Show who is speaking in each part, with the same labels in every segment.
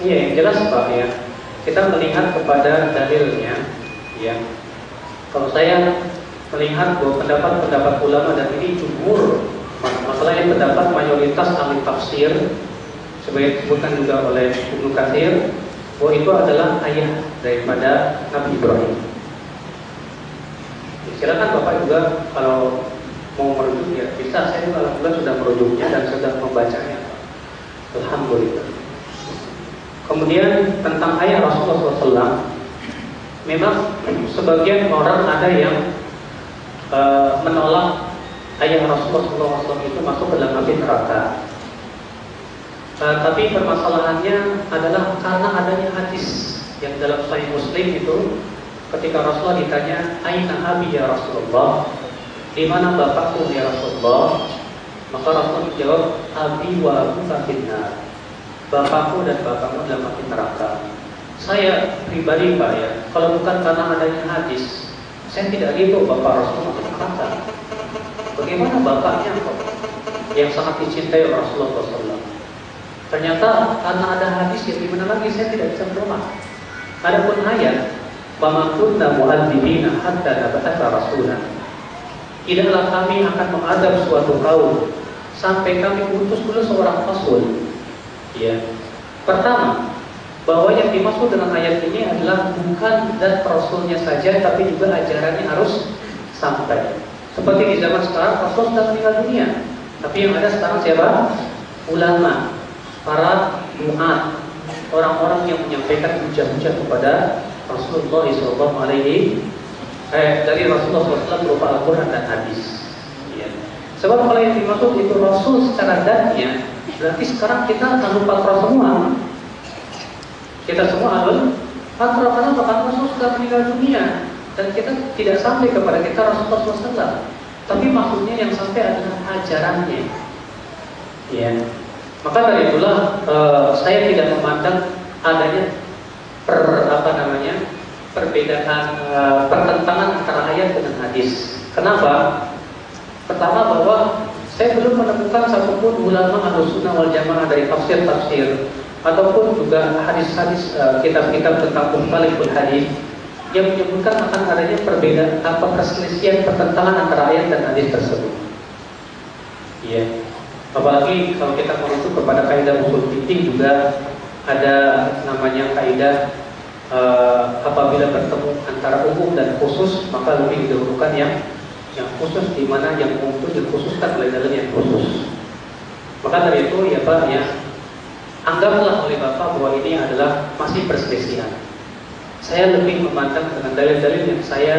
Speaker 1: Iya, yang jelas Pak ya. Kita melihat kepada dalilnya, ya. Kalau saya melihat bahwa pendapat-pendapat ulama dan ini jumhur, masalahnya pendapat mayoritas ahli tafsir, sebagai disebutkan juga oleh Ibnu Katsir, bahwa itu adalah ayah daripada Nabi Ibrahim. Silakan Bapak juga kalau mau merujuk ya bisa. Saya juga alhamdulillah sudah merujuknya dan sudah membacanya. Alhamdulillah. Kemudian tentang ayah Rasulullah SAW, memang sebagian orang ada yang menolak ayah Rasulullah SAW itu masuk ke dalam api neraka. Tapi permasalahannya adalah karena adanya hadis yang dalam Sahih Muslim itu, ketika Rasulullah ditanya, "Aina abi ya Rasulullah?" Di mana bapakku ya Rasulullah? Maka Rasulullah menjawab, "Abi wa abuka finnar." Bapakku dan bapakmu dalam api neraka. Saya pribadi Pak ya, kalau bukan karena adanya hadis, saya tidak ridho bapak Rasulullah masuk neraka. Bagaimana bapaknya kok yang sangat dicintai oleh Rasulullah SAW? Ternyata karena ada hadis yang dimana lagi saya tidak bisa menolak. Adapun ayat, "Wa ma kunna mu'adzibina hatta nab'atsa rasulan." Tidaklah kami akan mengadab suatu kaum sampai kami utus dulu seorang rasul. Ya. Pertama, bahwa yang dimaksud dengan ayat ini adalah bukan zat rasulnya saja, tapi juga ajarannya harus sampai. Seperti di zaman sekarang Rasul sudah meninggal dunia, tapi yang ada sekarang siapa? Ulama, para duat, orang-orang yang menyampaikan hujah-hujah kepada Rasulullah SAW dari Rasulullah SAW berupa Al-Quran dan hadis. Ya. Sebab kalau yang dimaksud itu Rasul secara zatnya, berarti sekarang kita alul fatrah semua. Kita semua alul fatrah karena Rasul sudah meninggal dunia dan kita tidak sampai kepada kita Rasulullah SAW. Tapi maksudnya yang sampai adalah ajarannya. Ya. Maka dari itulah saya tidak memandang adanya perbedaan pertentangan antara ayat dengan hadis. Kenapa? Pertama bahwa saya belum menemukan satupun ulama Ahlussunnah wal Jamaah dari tafsir-tafsir ataupun juga hadis-hadis kitab-kitab tentang mukhaliful hadis yang menyebutkan akan adanya perbedaan perselisihan pertentangan antara ayat dan hadis tersebut. Iya. Apalagi kalau kita merujuk kepada kaidah usul fikih juga ada namanya kaidah apabila bertemu antara umum dan khusus maka lebih didahulukan yang khusus, di mana yang umum itu dikhususkan oleh dalil yang khusus. Maka dari itu ya Pak ya, anggaplah oleh Bapak bahwa ini adalah masih perselisihan. Saya lebih memandang dengan dalil-dalil yang saya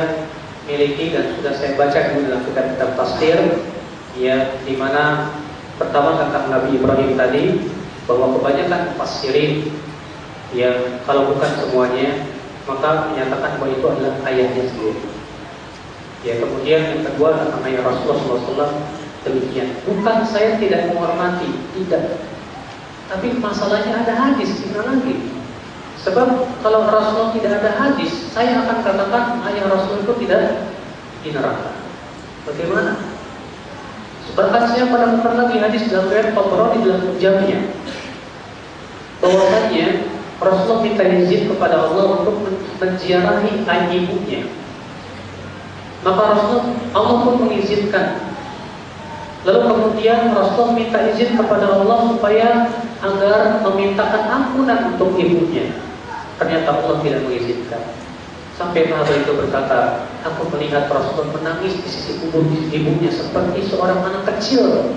Speaker 1: miliki dan sudah saya baca dulu dalam kitab-kitab tafsir, ya, di mana pertama tentang Nabi Ibrahim tadi, bahwa kebanyakan mufassirin yang kalau bukan semuanya maka menyatakan bahwa itu adalah ayahnya sendiri. Ya, kemudian yang kedua tentang ayah Rasulullah SAW demikian. Bukan saya tidak menghormati, tidak. Tapi masalahnya ada hadis, gimana lagi? Sebab kalau Rasulullah tidak ada hadis, saya akan katakan ayah Rasul itu tidak di neraka. Bagaimana? Bahkan saya pada menemukan lagi hadis dalam riwayat Tabrani dalam Mujamnya, bahwasanya Rasulullah minta izin kepada Allah untuk menziarahi ibunya. Maka Allah pun mengizinkan. Lalu kemudian Rasulullah minta izin kepada Allah supaya agar memintakan ampunan untuk ibunya. Ternyata Allah tidak mengizinkan. Sampai sahabat itu berkata, "Aku melihat Rasulullah menangis di sisi ibunya seperti seorang anak kecil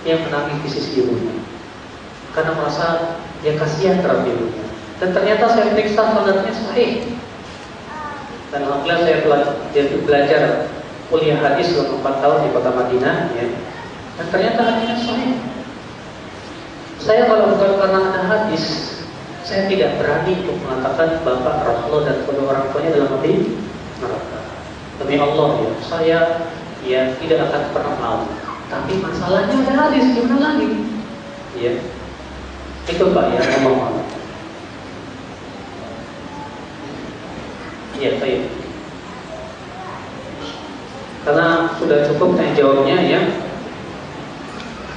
Speaker 1: yang menangis di sisi ibunya, karena merasa dia kasihan terhadap ibunya." Dan ternyata saya periksa sanadnya sahih. Dan alhamdulillah saya belajar kuliah hadis selama 4 tahun di kota Madinah, ya. Dan ternyata hadisnya sahih. Saya kalau bukan karena ada hadis, saya tidak berani untuk mengatakan bapak Rasulullah dan kedua orang tuanya dalam api neraka. Demi Allah ya, saya ya tidak akan pernah mau. Tapi masalahnya ada hadis, gimana lagi? Ya, itu Pak ya, ngomong. Ya, baik. Karena sudah cukup saya jawabnya ya.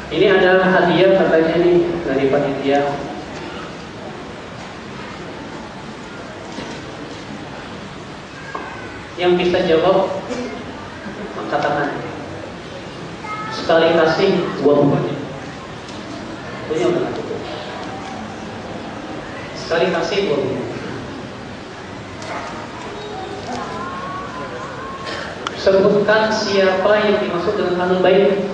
Speaker 1: Ini adalah hadiah katanya nih dari panitia. Yang bisa jawab angkat tangan. Sekali kasih dua bukunya. Punya benar. Sekali kasih dua buku. Sebutkan siapa yang dimaksud dengan Ahlul Bait.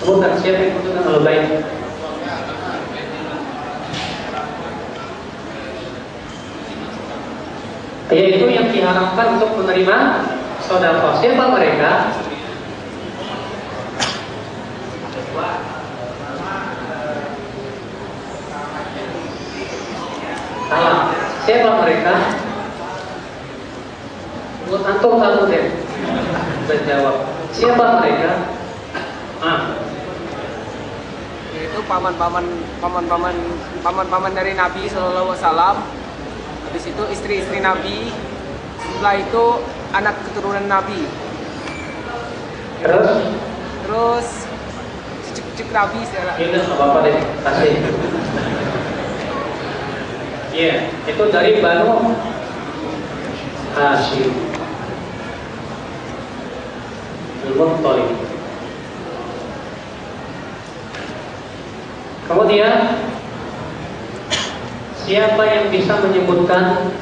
Speaker 1: Sebutkan siapa yang dimaksud dengan Ahlul Bait. Yaitu yang diharapkan untuk menerima sedekah. Siapa mereka? Salah. Siapa mereka? Buat antum satu deh. Menjawab. Siapa mereka?
Speaker 2: Yaitu paman-paman dari Nabi Sallallahu Alaihi Wasallam. Habis itu istri-istri Nabi. Setelah itu anak keturunan Nabi. Terus cucu-cucu Nabi.
Speaker 1: Ini apa deh? Kasih. Iya, itu dari Banu Hashim. Al-Muttalib. Kemudian siapa yang bisa menyebutkan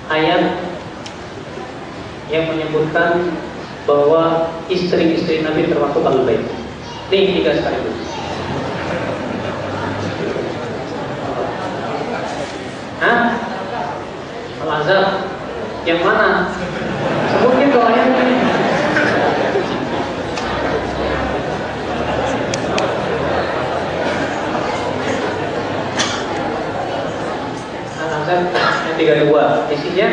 Speaker 1: ayat yang menyebutkan bahwa istri-istri Nabi termasuk Ahlul Bait? Nih, 3 sekaligus. Al-Azhar. Yang mana? Sebutin dong ayatnya. Al-Azhar yang 32. Isinya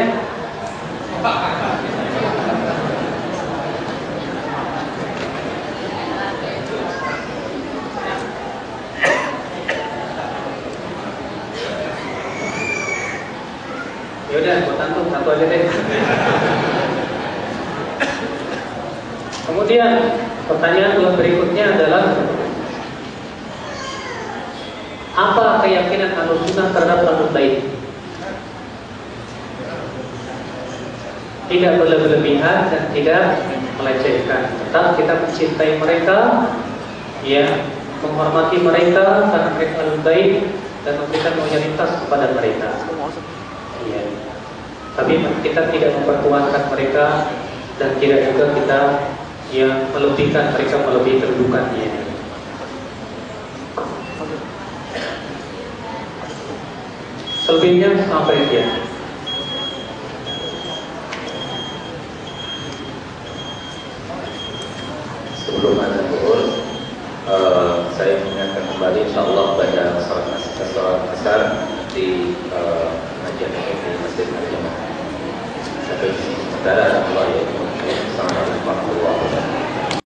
Speaker 1: yaudah, buat antum satu aja deh. Kemudian pertanyaan berikutnya adalah apa keyakinan Ahlussunnah terhadap Ahlul Bait? Tidak berlebihan dan tidak melecehkan. Tetap kita mencintai mereka, ya, menghormati mereka karena mereka Ahlul Bait dan memberikan loyalitas kepada mereka. Ya. Tapi kita tidak mempertuhankan mereka dan tidak juga kita yang melebihkan mereka melebihi kedudukannya. Selebihnya sampai dia.
Speaker 3: Sebelum ada zuhur, saya mengingatkan kembali insyaallah pada salat asar di kajian di Masjid Al-Jamaah. Sampai di sini sementara Allah ya.